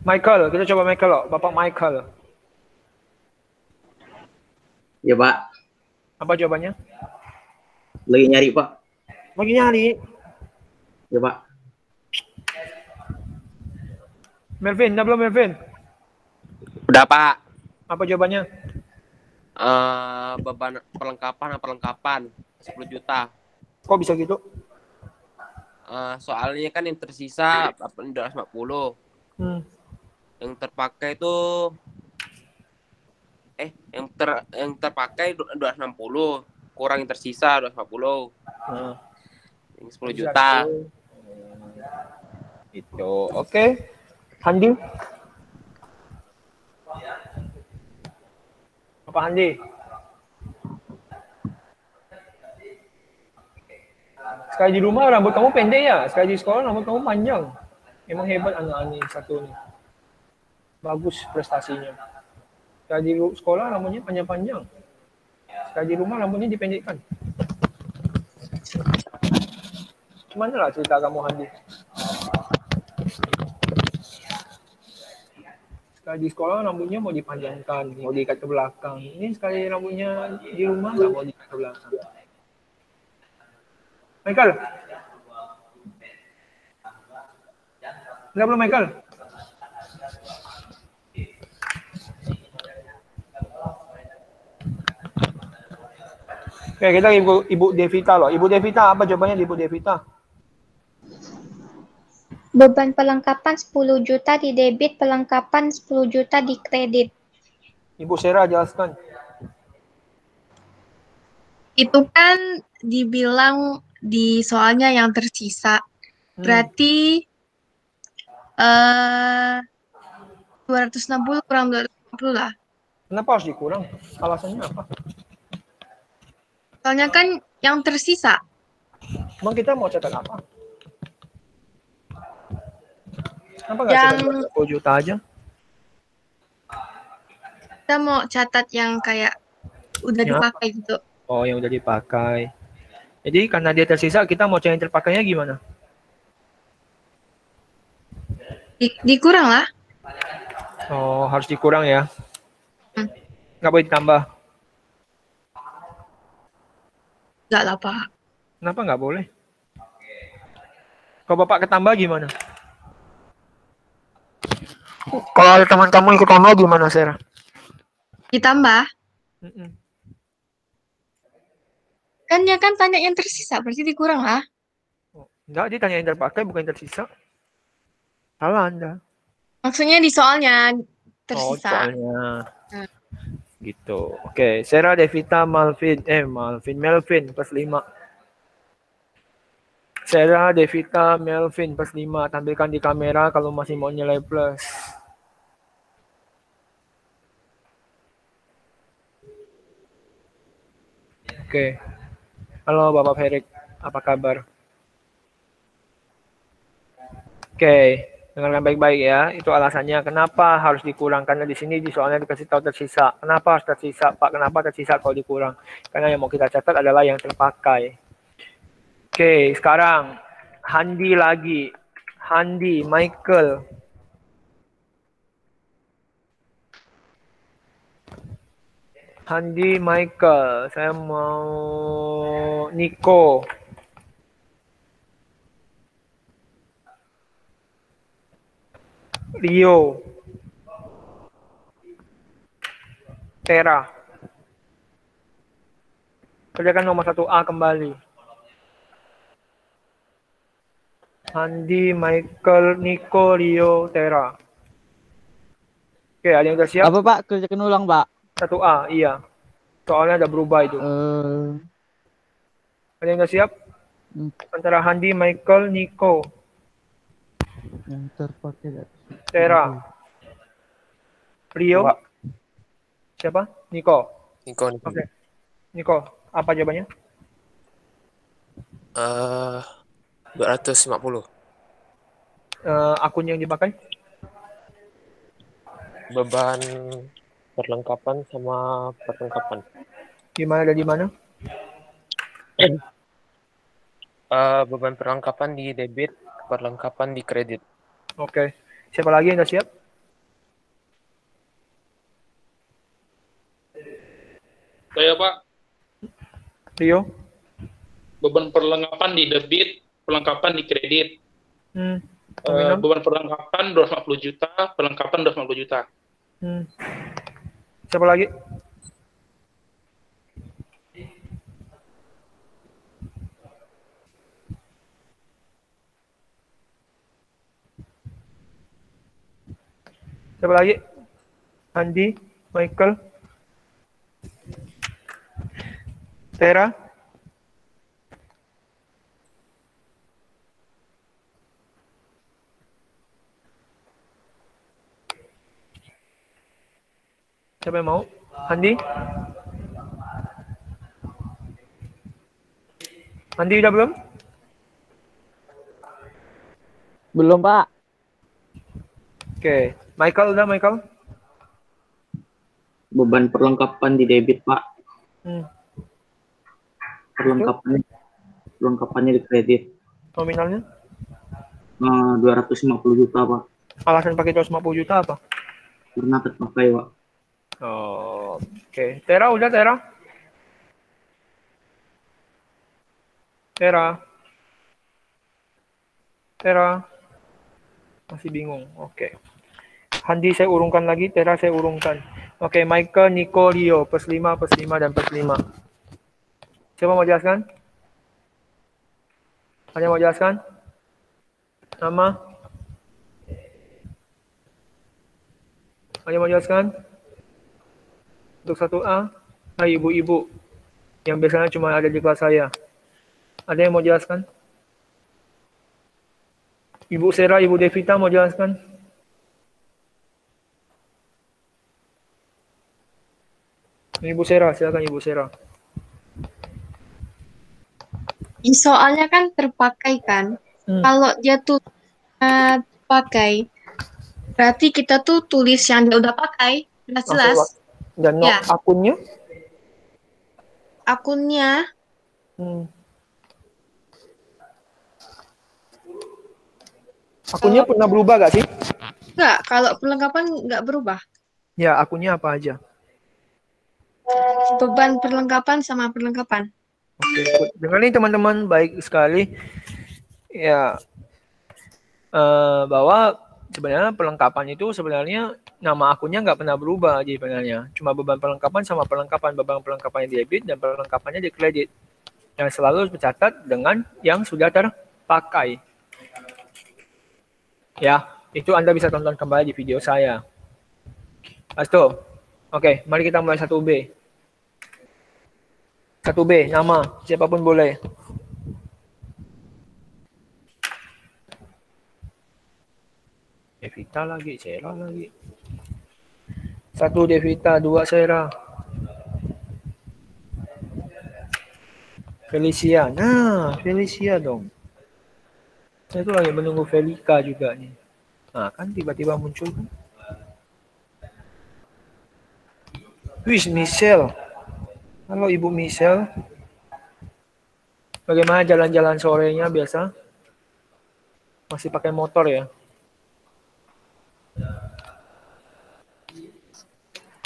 Michael, kita coba Michael loh. Bapak Michael. Ya Pak, Apa jawabannya? lagi nyari Pak. Lagi nyari. Ya Pak. Melvin, udah belum Melvin? Udah Pak. Apa jawabannya? Beban perlengkapan 10 juta. Kok bisa gitu? Soalnya kan yang tersisa 250. Yang terpakai itu yang terpakai 260, kurang yang tersisa 250. Yang 10 juta. Itu. Oke. Handi. Apa Handi? Sekali di rumah rambut kamu pendek ya, sekali di sekolah rambut kamu panjang. Emang hebat anak ini satu nih. Bagus prestasinya. Sekali di sekolah rambutnya panjang-panjang. Sekali di rumah rambutnya dipendekkan. Gimana lah cerita kamu Handi? Sekali di sekolah rambutnya mau dipanjangkan, mau diikat ke belakang. Ini sekali rambutnya di rumah nggak mau diikat ke belakang. Michael? Udah belum Michael? Oke, kita Ibu Devita loh. Ibu Devita, apa jawabannya Ibu Devita? Beban perlengkapan 10 juta di debit, perlengkapan 10 juta di kredit. Ibu Sera, jelaskan. Itu kan dibilang di soalnya yang tersisa. Berarti 260 kurang 260 lah. Kenapa harus dikurang? Alasannya apa? Soalnya kan yang tersisa. Emang kita mau cetak apa? Kenapa nggak Yang cetak 10 juta aja? kita mau catat yang kayak udah Ya. dipakai gitu. Oh, yang udah dipakai. Jadi karena dia tersisa, kita mau cari yang terpakainya gimana? Dikurang lah. Oh, harus dikurang ya? Nggak boleh ditambah? Nggak lah, Pak. Kenapa nggak boleh? Kalau Bapak ketambah gimana? Kalau ada teman kamu ikut tambah gimana, Sarah? Ditambah. Kan ya kan tanya yang tersisa, berarti dikurang lah. Enggak, dia tanya yang terpakai bukan yang tersisa. Salah Anda. Maksudnya di soalnya tersisa. Oh, soalnya. Gitu. Oke, Sarah, Devita, Melvin plus 5. Sarah, Devita, Melvin plus 5. Tampilkan di kamera kalau masih mau nilai plus. Oke. Halo Bapak Ferik, apa kabar? Oke, dengarkan baik-baik ya. Itu alasannya kenapa harus dikurang. Karena di sini di soalnya dikasih tahu tersisa. Kenapa harus tersisa, Pak? Kenapa tersisa kalau dikurang? Karena yang mau kita catat adalah yang terpakai. Oke, sekarang Handi lagi. Handi, Michael. Handi, Michael. Saya mau Nico. Rio. Tera. Kerjakan nomor 1A kembali. Handi, Michael, Nico, Rio, Tera. Oke, ada yang udah siap? Apa Pak? Kerjakan ulang Pak. 1A, iya. Soalnya ada berubah itu. Ada yang udah siap? Antara Handi, Michael, Nico. Yang terpakai. Tera. Rio. Pak. Siapa? Nico. Nico. Oke. Nico, apa jawabannya? 250. Akun yang dipakai? Beban perlengkapan sama perlengkapan. Gimana dan di mana? Beban perlengkapan di debit, perlengkapan di kredit. Oke. Siapa lagi yang udah siap? Saya Pak, Rio? beban perlengkapan di debit, perlengkapan di kredit. Nominal? Beban perlengkapan 250 juta, perlengkapan 250 juta. Siapa lagi? Siapa lagi? Andi, Michael, Tera, siapa yang mau? Andi? Andi udah belum? Belum, Pak. Oke, Michael udah Michael? Beban perlengkapan di debit, Pak. Perlengkapannya di kredit. Nominalnya? 250 juta, Pak. Alasan pakai 250 juta apa? Karena terpakai, Pak. Oh, oke. Tera udah Tera? Tera? Masih bingung. Oke. Handi saya urungkan lagi, Tera saya urungkan. Oke, Michael, Nico, Rio, +5, +5, dan +5. Siapa mau jelaskan? Ada yang mau jelaskan? Nama? Ada yang mau jelaskan? Untuk 1A? Ibu-ibu. Yang biasanya cuma ada di kelas saya. Ada yang mau jelaskan? Ibu Sera, Ibu Devita mau jelaskan? Ibu Sera, silakan Ibu Sera. Soalnya kan terpakai kan. Kalau dia tuh pakai, berarti kita tuh tulis yang dia udah pakai. Jelas-jelas. Dan Ya. akunnya? Akunnya Akunnya pernah berubah gak sih? enggak, kalau perlengkapan enggak berubah. Ya, akunnya apa aja? Beban perlengkapan sama perlengkapan. Oke, dengan ini teman-teman baik sekali. Ya, bahwa sebenarnya perlengkapan itu sebenarnya nama akunnya nggak pernah berubah aja sebenarnya. Cuma beban perlengkapan sama beban perlengkapannya di debit dan perlengkapannya di kredit. Yang selalu tercatat dengan yang sudah terpakai. Ya, itu Anda bisa tonton kembali di video saya. Astu. Oke, mari kita mulai 1B. 1B, nama. Siapapun boleh. Devita lagi, Sera lagi. 1 Devita, 2 Sera. Felicia. Nah, Felicia dong. Saya tuh lagi menunggu Felika juga nih. Nah, kan tiba-tiba muncul kan. Wih, Michelle. Halo Ibu Michelle. Bagaimana jalan-jalan sorenya biasa? Masih pakai motor ya?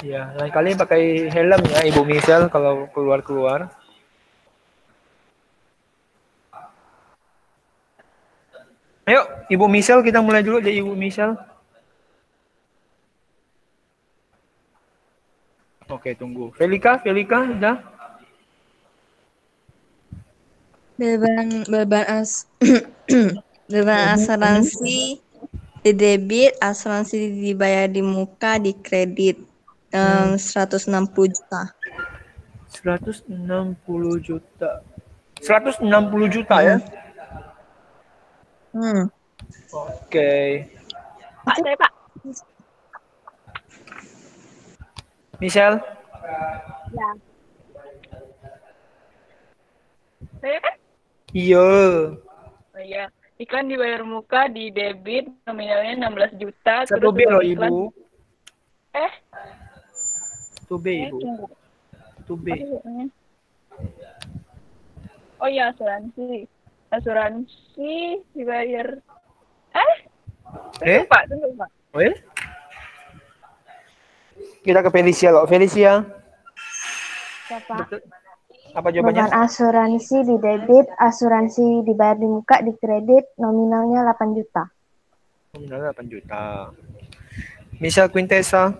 Ya, lain kali pakai helm ya Ibu Michelle kalau keluar-keluar. Ayo, Ibu Michelle, kita mulai dulu deh Ibu Michelle. Oke, tunggu. Felika, udah? Beban asuransi di debit, asuransi dibayar di muka, di kredit 160 juta. 160 juta. 160 juta ya? Oke. Pak, saya Pak. Michelle? Ya. Saya kan? Iya. Oh iya. Iklan dibayar muka di debit nominalnya 16 juta. 1B loh Ibu. 1B Ibu. 1B. Oh iya, asuransi. Asuransi dibayar. Tunggu Pak. Oh ya? Kita ke Felicia loh. Felicia. Bisa, Pak. Betul. Apa jawabannya? Beban asuransi di debit, asuransi dibayar di muka, di kredit, nominalnya 8 juta. Nominalnya 8 juta. Misal Quintessa.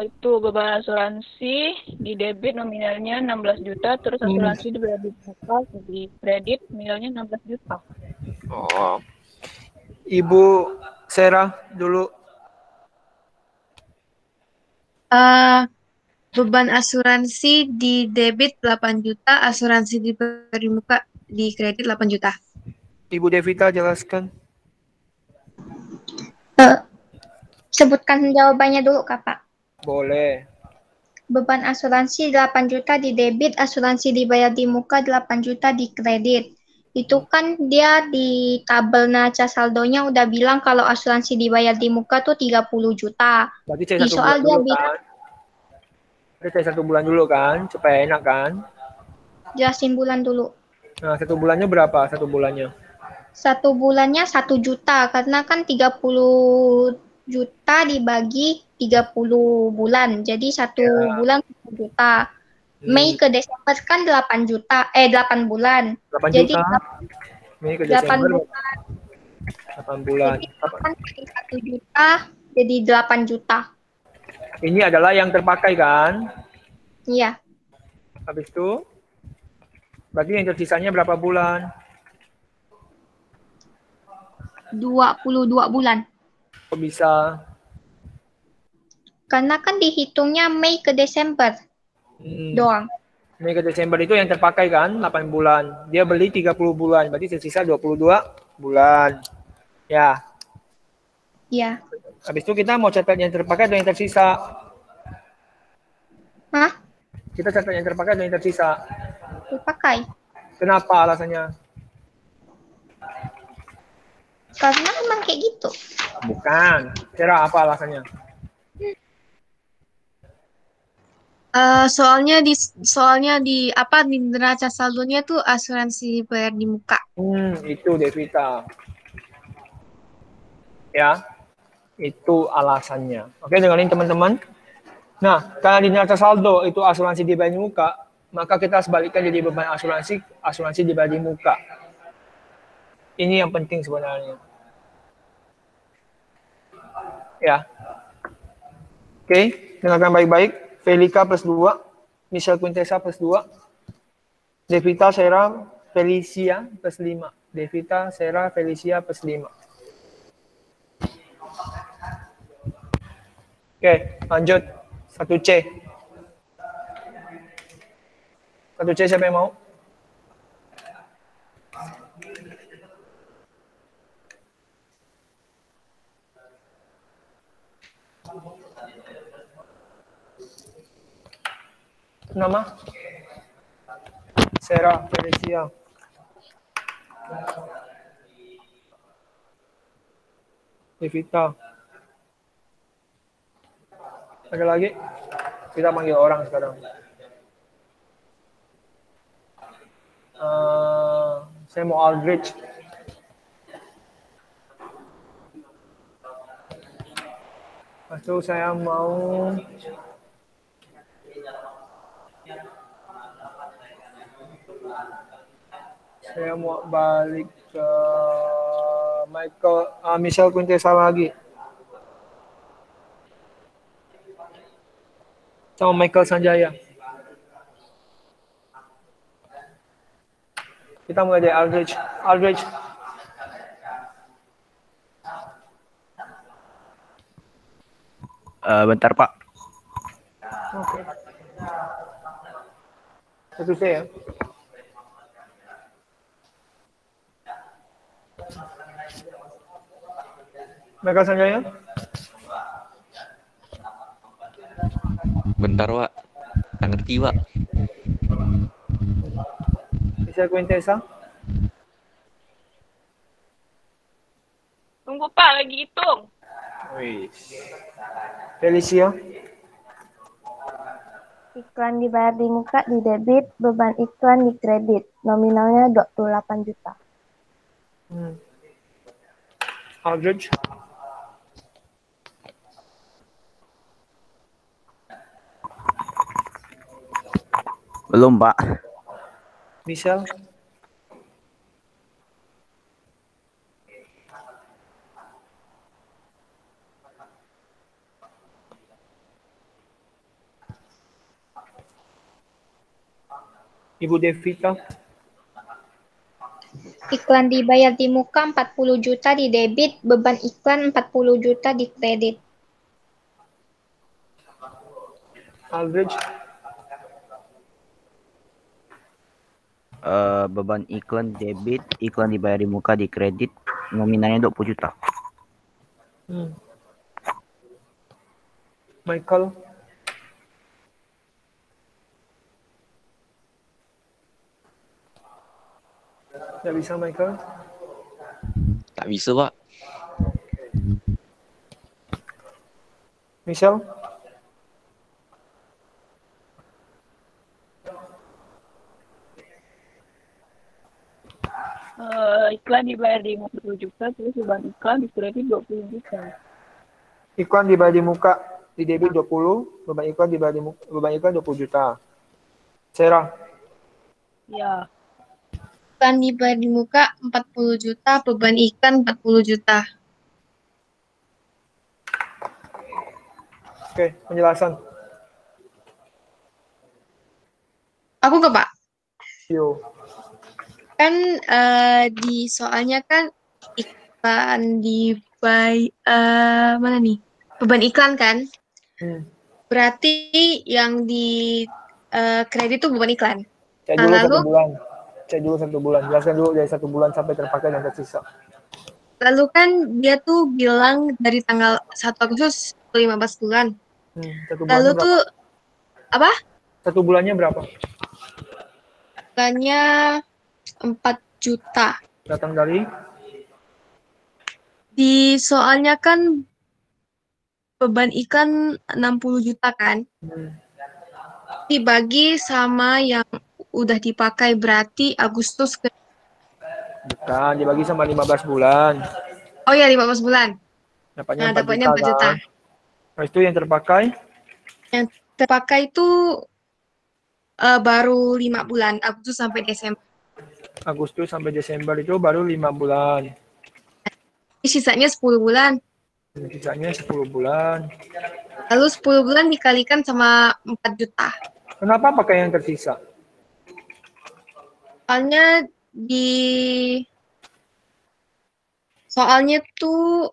Itu beban asuransi di debit nominalnya 16 juta, terus asuransi dibayar di muka, di kredit nominalnya 16 juta. Oh. Ibu Sarah dulu. Beban asuransi di debit 8 juta, asuransi dibayar di muka, di kredit 8 juta. Ibu Devita jelaskan. Sebutkan jawabannya dulu, Kak, Pak. Boleh. Beban asuransi 8 juta di debit, asuransi dibayar di muka 8 juta di kredit. Itu kan dia di tabel neraca saldonya udah bilang kalau asuransi dibayar di muka tuh 30 juta. Berarti cek Di 1 soal bulan dia dulu bilang, kan? Berarti cek 1 bulan dulu kan? Supaya enak kan? jelasin bulan dulu. Nah, 1 bulannya berapa? 1 bulannya? 1 bulannya 1 juta, karena kan 30 juta dibagi 30 bulan. Jadi 1 bulan 1 juta. Mei ke Desember kan 8 juta, 8 bulan. 8 Jadi juta. Mei ke 8 Desember. bulan. 8 bulan. Jadi kan dari 1 juta jadi 8 juta. Ini adalah yang terpakai kan? Iya. Habis itu, berarti yang tersisanya berapa bulan? 22 bulan. Kok bisa? Karena kan dihitungnya Mei ke Desember doang. Mei ke Desember itu yang terpakai kan? 8 bulan. Dia beli 30 bulan. Berarti tersisa 22 bulan. Ya. Iya. Habis itu kita mau catat yang terpakai atau yang tersisa? Hah? Kita catat yang terpakai atau yang tersisa? Dipakai. Kenapa alasannya? Karena emang kayak gitu. Bukan. Kira apa alasannya? Soalnya di apa di neraca saldonya tuh asuransi bayar di muka. Itu Devita. Ya, itu alasannya. Oke, dengerin teman-teman. Nah, karena di neraca saldo itu asuransi dibayar di muka, maka kita sebalikkan jadi beban asuransi dibayar di muka. Ini yang penting sebenarnya. Ya. Oke, dengarkan baik-baik. Felika plus 2, Michelle Quintessa plus 2, Devita, Sarah, Felicia plus 5. Devita, Sarah, Felicia plus 5. Oke, lanjut. 1C. 1C siapa yang mau? Nama? Sarah, Felicia. Devita. Ada lagi? Kita panggil orang sekarang. Saya mau Aldrich. Lalu saya mau balik ke Michelle Quintessa lagi. Sama Michael Sanjaya. Kita mulai dari Aldrich. Aldrich. Bentar, Pak. Oke. 1C ya. Michael Sanjaya. Bentar, Wak. Nggak ngerti, Wak. Michelle Quintessa. Tunggu, Pak, lagi hitung. Felicia. Iklan dibayar di muka, di debit, beban iklan di kredit. Nominalnya 28 juta. Aldrich. Belum, Pak. Misal? Ibu Devita? Iklan dibayar di muka 40 juta di debit, beban iklan 40 juta di kredit. Aldrich? Beban iklan debit, iklan dibayar di muka di kredit, nominalnya 20 juta. Michael? Tidak bisa, Michael? Tak bisa, Pak. Michelle? Iklan dibayar di 50 juta, terus beban iklan di kredit 20 juta. Iklan dibayar di muka di debit 20, beban iklan dibayar di muka, beban iklan 20 juta. Sarah? Ya. Iklan dibayar di muka 40 juta, beban iklan 40 juta. Oke, penjelasan. Aku nggak, Pak? Yo. Kan di soalnya kan iklan mana nih? Beban iklan kan? Berarti yang di kredit itu beban iklan. Cek dulu 1 bulan. Cek dulu 1 bulan. Jelaskan dulu dari 1 bulan sampai terpakai dan tersisa. Lalu kan dia tuh bilang dari tanggal 1 Agustus 15 bulan. 1 Lalu bulannya tuh berapa? apa? 1 bulannya berapa? Bulannya 4 juta. Datang dari? Di soalnya kan beban iklan 60 juta kan? Dibagi sama yang udah dipakai berarti Agustus ke... Bukan, dibagi sama 15 bulan. Oh ya, 15 bulan. Dapatnya 4 dapatnya juta, 4 juta. kan? Habis itu yang terpakai? Yang terpakai itu baru 5 bulan, Agustus sampai Desember. Agustus sampai Desember itu baru 5 bulan. Sisanya 10 bulan. Sisanya 10 bulan. Lalu 10 bulan dikalikan sama 4 juta. Kenapa pakai yang tersisa? Soalnya tuh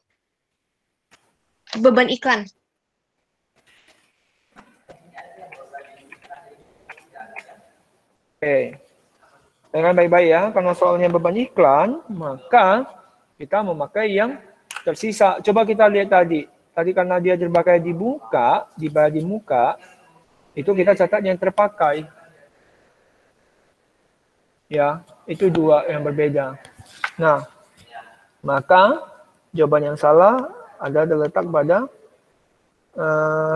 beban iklan. Oke. Dengan baik-baik ya, karena soalnya beban iklan, maka kita memakai yang tersisa. Coba kita lihat tadi. Tadi karena dia terpakai di muka, dibayar di muka, itu kita catat yang terpakai. Ya, itu 2 yang berbeda. Nah, maka jawaban yang salah ada terletak pada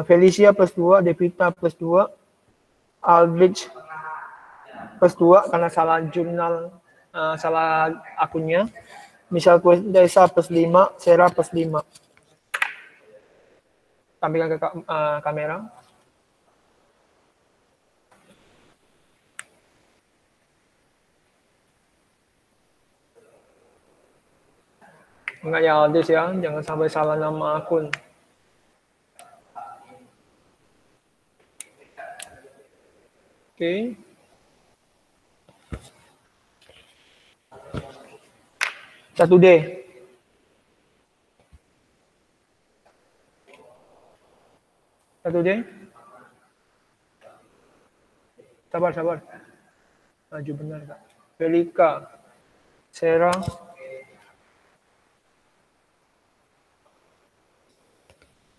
Felicia plus 2, Devita plus 2, Aldrich plus 2 karena salah jurnal, salah akunnya. Misal Desa plus 5, Sarah plus 5. Tampilkan ke kamera. Enggak ya Aldis ya, jangan sampai salah nama akun. Oke. Satu D. Satu D. Sabar. Maju benar Kak. Felika. Sarah.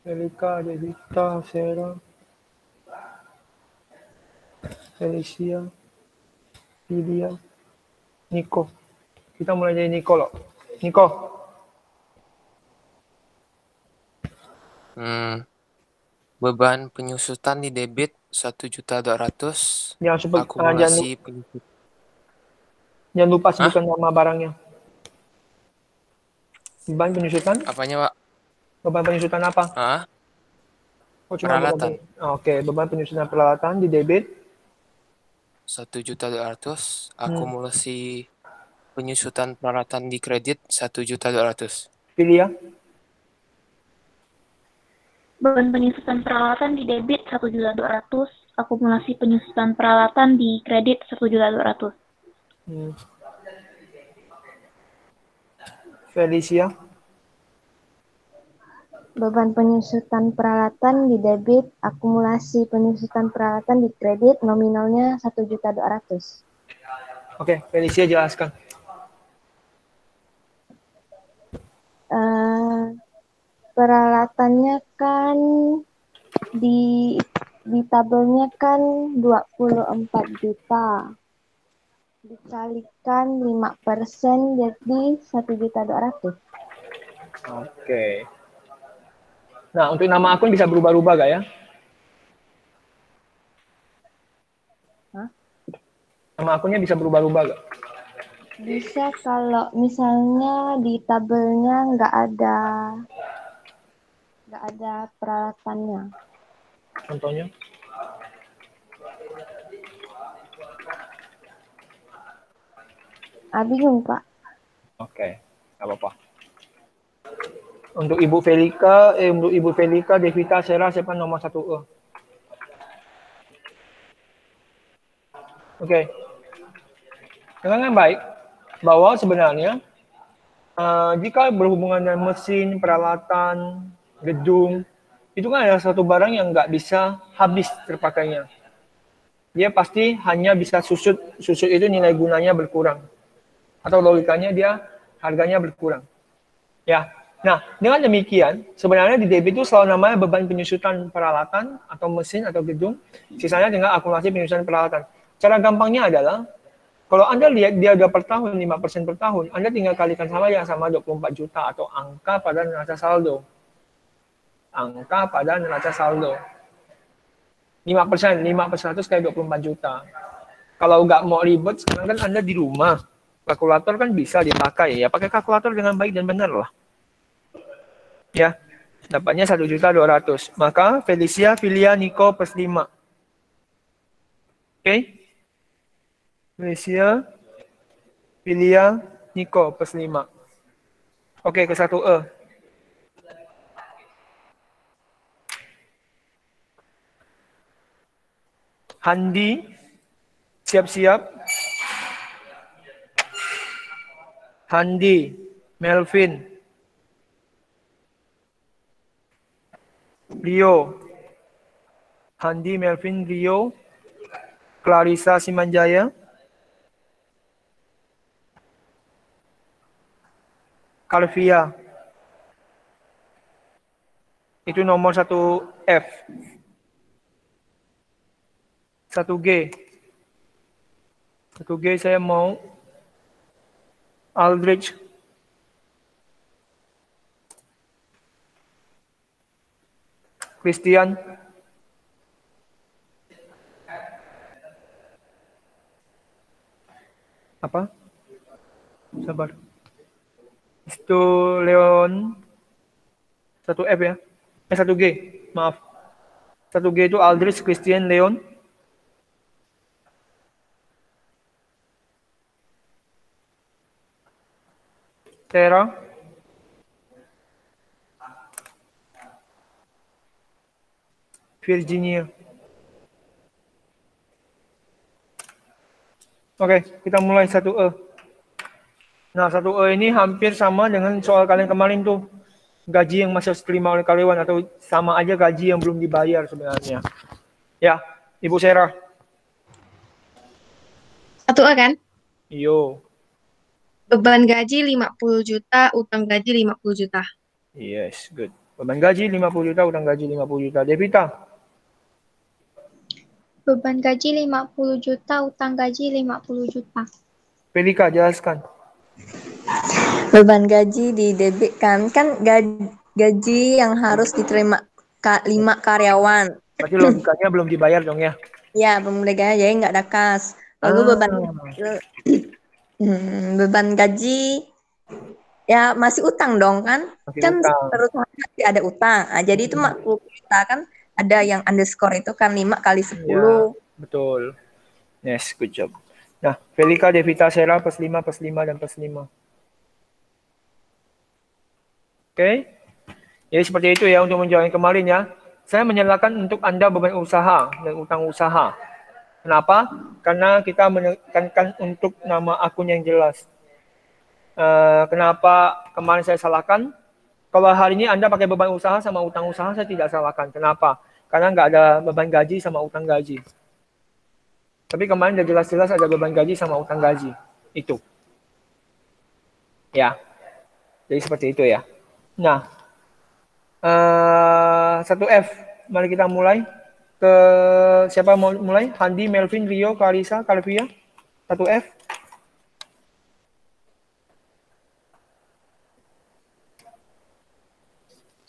Felika, Devita, Sarah. Felicia. Lydia. Nico. Kita mulai dari Nico loh. Nico. Beban penyusutan di debit 1.200.000. Jangan Akumulasi penyusutan. Jangan lupa sebutkan nama barangnya. Beban penyusutan? Apanya, Pak? Beban penyusutan apa? Peralatan. Oke, beban penyusutan peralatan di debit. 1.200.000, akumulasi penyusutan peralatan di kredit 1.200.000. Pilih ya. Beban penyusutan peralatan di debit 1.200.000, akumulasi penyusutan peralatan di kredit 1.200.000. Felicia. Beban penyusutan peralatan di debit, akumulasi penyusutan peralatan di kredit, nominalnya 1.200.000. Oke, Felicia jelaskan. Peralatannya kan di tabelnya kan 24 juta. Dikalikan 5% jadi 1.200.000. Oke. Nah, untuk nama akun bisa berubah-ubah gak ya? Hah? Nama akunnya bisa berubah-ubah gak? Bisa kalau misalnya di tabelnya nggak ada peralatannya. Contohnya? Bingung, Pak. Oke, nggak apa-apa. Untuk Ibu Felika, Devita, Sera, siapa nomor 1E? Oke. Dengan baik, bahwa sebenarnya jika berhubungan dengan mesin, peralatan, gedung, itu kan ada satu barang yang nggak bisa habis terpakainya. Dia pasti hanya bisa susut itu nilai gunanya berkurang. Atau logikanya dia harganya berkurang. Ya. Nah, dengan demikian, sebenarnya di debit itu selalu namanya beban penyusutan peralatan atau mesin atau gedung, sisanya tinggal akumulasi penyusutan peralatan. Cara gampangnya adalah, kalau Anda lihat dia udah per tahun, 5% per tahun, Anda tinggal kalikan sama 24 juta atau angka pada neraca saldo. Angka pada neraca saldo. 5%, 5% kali 24 juta. Kalau nggak mau ribet, sekarang kan Anda di rumah. Kalkulator kan bisa dipakai. Ya, pakai kalkulator dengan baik dan benar lah. Ya, dapatnya 1.200.000. Maka Felicia, Filia, Nico plus 5. Oke? Felicia, Filia, Nico plus 5. Oke, ke 1E. Handi, siap-siap. Handi, Melvin, Rio, Handi, Melvin, Rio, Clarissa Simanjaya, Calvia. Itu nomor 1F. 1G. 1G saya mau Aldrich. Christian. Apa? Sabar. Itu Leon 1F ya. 1G. Maaf. 1G itu Aldrich, Christian, Leon. Tera. Virginia. Oke, kita mulai 1E. Nah, 1E ini hampir sama dengan soal kalian kemarin tuh. Gaji yang masih harus diterima oleh karyawan atau sama aja gaji yang belum dibayar sebenarnya. Ya, Ibu Sera. 1A kan? Iyo. Beban gaji 50 juta, utang gaji 50 juta. Yes, good. Beban gaji 50 juta, utang gaji 50 juta. Devita. Beban gaji 50 juta, utang gaji 50 juta. Felika, jelaskan. Beban gaji di debit kan gaji yang harus diterima 5 karyawan. Berarti logikanya belum dibayar dong ya? Ya, belum dibayar jadi nggak ada kas. Lalu beban gaji ya masih utang dong kan? Masih Kan utang. terus masih ada utang. Nah, jadi itu 40 juta kan ada yang underscore itu kan 5 kali 10. Ya, betul. Yes, good job. Nah, Felika, Devita, Sera, plus 5, plus 5, dan plus 5. Oke. Jadi seperti itu ya untuk menjawab yang kemarin ya. Saya menyalakan untuk Anda beban usaha dan utang usaha. Kenapa? Karena kita menekankan untuk nama akun yang jelas. Kenapa kemarin saya salahkan? Kalau hari ini Anda pakai beban usaha sama utang usaha, saya tidak salahkan. Kenapa? Karena nggak ada beban gaji sama utang gaji. Tapi kemarin udah jelas-jelas ada beban gaji sama utang gaji. Itu. Ya. Jadi seperti itu ya. Nah. 1F. Mari kita mulai. Siapa mau mulai? Handi, Melvin, Rio, Clarissa, Calvia. 1F.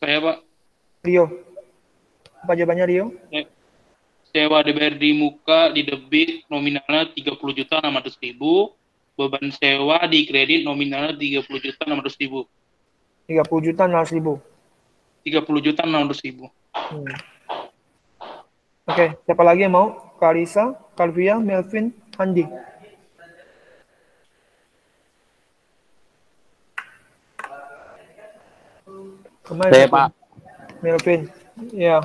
Saya, Pak. Rio. Apa jawabannya, Rio? Sewa dibayar di muka, di debit nominalnya 30.600.000. Beban sewa di kredit nominalnya 30.600.000. 30.600.000. 30.600.000. Oke, siapa lagi yang mau? Clarissa, Calvia, Melvin, Handi. Saya, Pak. Melvin, ya.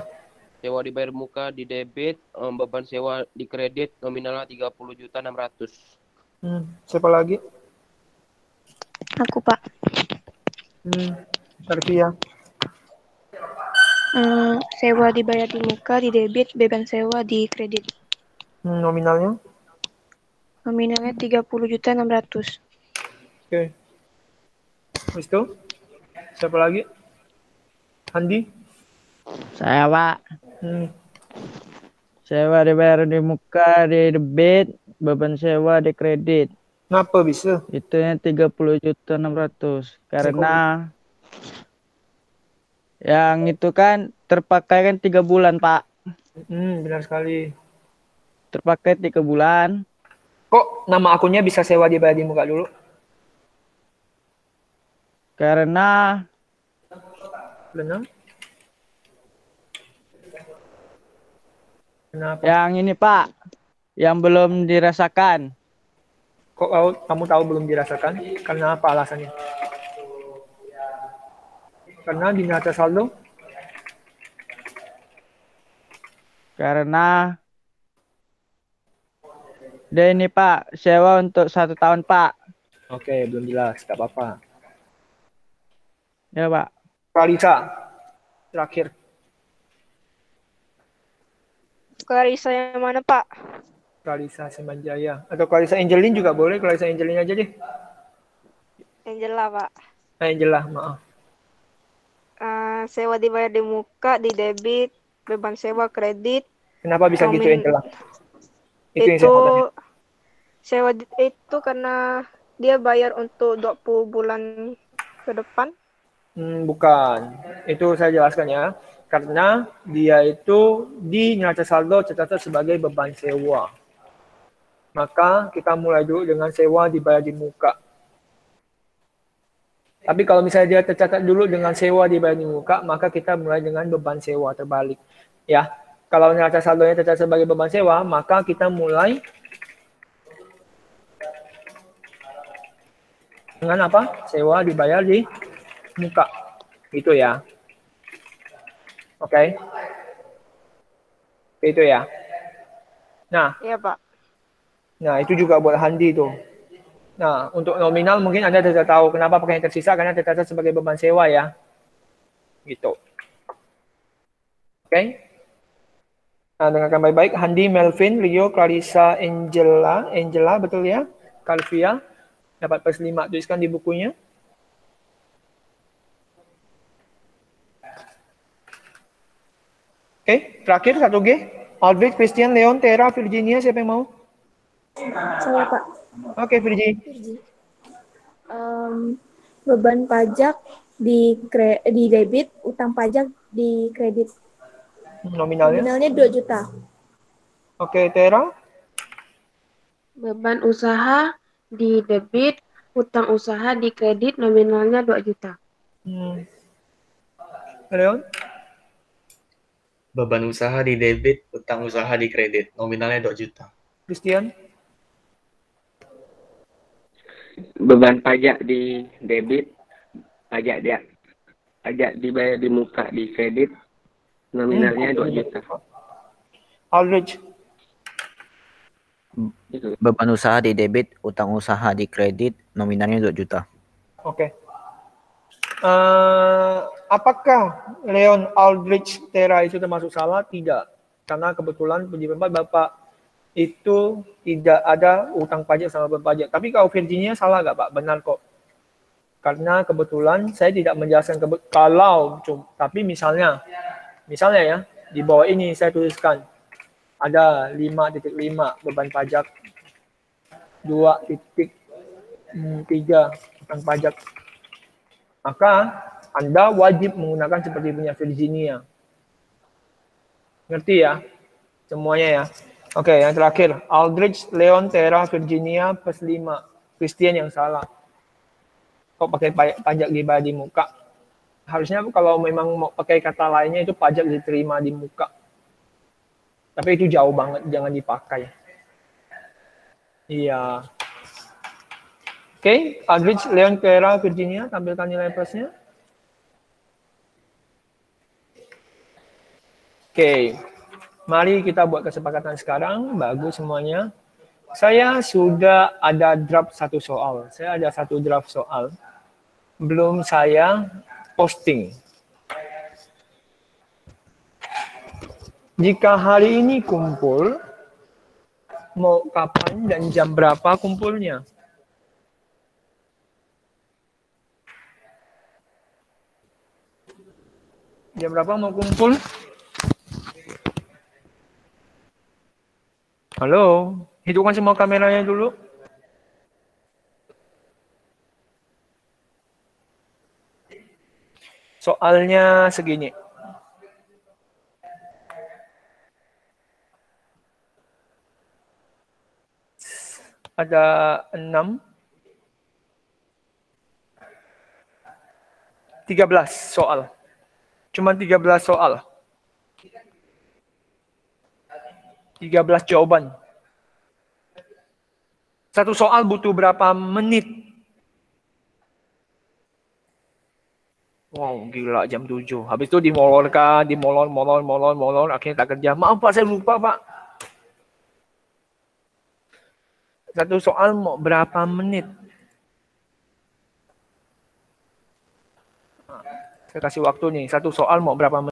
Sewa dibayar muka di debit, beban sewa di kredit nominalnya 30.600.000. Siapa lagi? Aku, Pak. Calvia. Sewa dibayar di muka, di debit, beban sewa di kredit. Nominalnya? Nominalnya 30.600.000. Oke. Habis itu? Siapa lagi? Handi? Saya, Pak. Sewa dibayar di muka, di debit, beban sewa di kredit. Kenapa bisa? Itu yang 30.600.000. Karena yang itu kan terpakai kan 3 bulan, Pak. Benar sekali. Terpakai 3 bulan. Kok nama akunnya bisa sewa dibayar di muka dulu? Karena benar. Kenapa? Yang ini, Pak, yang belum dirasakan. Kok kamu tahu belum dirasakan? Karena apa alasannya? Karena di neraca saldo? Karena ini, Pak, sewa untuk 1 tahun, Pak. Oke, belum jelas. Gak apa-apa. Ya, Pak. Clarissa, terakhir. Clarissa yang mana, Pak? Clarissa Semanjaya. Atau Clarissa Angelin juga boleh. Clarissa Angelin aja deh. Angela, Pak. Angela, maaf. Sewa dibayar di muka, di debit, beban sewa kredit. Kenapa bisa gitu, Angela? Itu sewa itu karena dia bayar untuk 20 bulan ke depan. Bukan. Itu saya jelaskan ya. Karena dia itu di neraca saldo tercatat sebagai beban sewa. Maka kita mulai dulu dengan sewa dibayar di muka. Tapi kalau misalnya dia tercatat dulu dengan sewa dibayar di muka, maka kita mulai dengan beban sewa terbalik. Ya, kalau neraca saldonya tercatat sebagai beban sewa, maka kita mulai dengan apa? Sewa dibayar di muka. Itu ya. Oke. Itu ya. Nah. Iya, Pak. Nah, itu juga buat Handi tuh. Nah, untuk nominal mungkin Anda sudah tahu kenapa pakai yang tersisa, karena tercatat sebagai beban sewa ya. Gitu. Oke. Nah, dengarkan baik-baik. Handi, Melvin, Rio, Clarissa, Angela, betul ya? Calvia, dapat plus 5. Tuliskan di bukunya. Oke, terakhir 1G. Aldrich, Christian, Leon, Tera, Virginia, siapa yang mau? Saya, Pak. Oke, Virgi. Beban pajak di debit, utang pajak di kredit. Nominalnya 2 juta. Oke, Tera. Beban usaha di debit, utang usaha di kredit nominalnya 2 juta. Leon? Beban usaha di debit, utang usaha di kredit, nominalnya 2 juta. Christian? Beban pajak di debit, pajak dibayar di muka di kredit, nominalnya 2 juta. Aldrich? Beban usaha di debit, utang usaha di kredit, nominalnya 2 juta. Oke. Apakah Leon Aldrich Tera itu termasuk salah? Tidak. Karena kebetulan puji Bapak itu tidak ada utang pajak sama beban pajak. Tapi kalau Virginia salah nggak Pak? Benar kok. Karena kebetulan saya tidak menjelaskan tapi misalnya ya di bawah ini saya tuliskan ada 5.5 beban pajak, 2.3 utang pajak. Maka Anda wajib menggunakan seperti punya Virginia. Ngerti ya? Semuanya ya. Oke, yang terakhir. Aldrich, Leon, Tera, Virginia, plus 5. Christian yang salah. Kok pakai pajak dibayar di muka? Harusnya kalau memang mau pakai kata lainnya itu pajak diterima di muka. Tapi itu jauh banget, jangan dipakai. Iya. Oke, Aldrich, Leon, Tera, Virginia, tampilkan nilai plusnya. Oke, mari kita buat kesepakatan sekarang. Bagus semuanya. Saya sudah ada draft satu soal. Saya ada satu draft soal. Belum saya posting. Jika hari ini kumpul, mau kapan dan jam berapa kumpulnya? Jam berapa mau kumpul? Halo, hidupkan semua kameranya dulu. Soalnya segini. Ada 6. 13 soal. Cuma 13 soal. 13 jawaban. Satu soal butuh berapa menit? Wow, gila jam 7. Habis itu dimolorkan, molor, akhirnya tak kerja. Maaf Pak, saya lupa Pak. Satu soal mau berapa menit? Saya kasih waktu nih, satu soal mau berapa menit?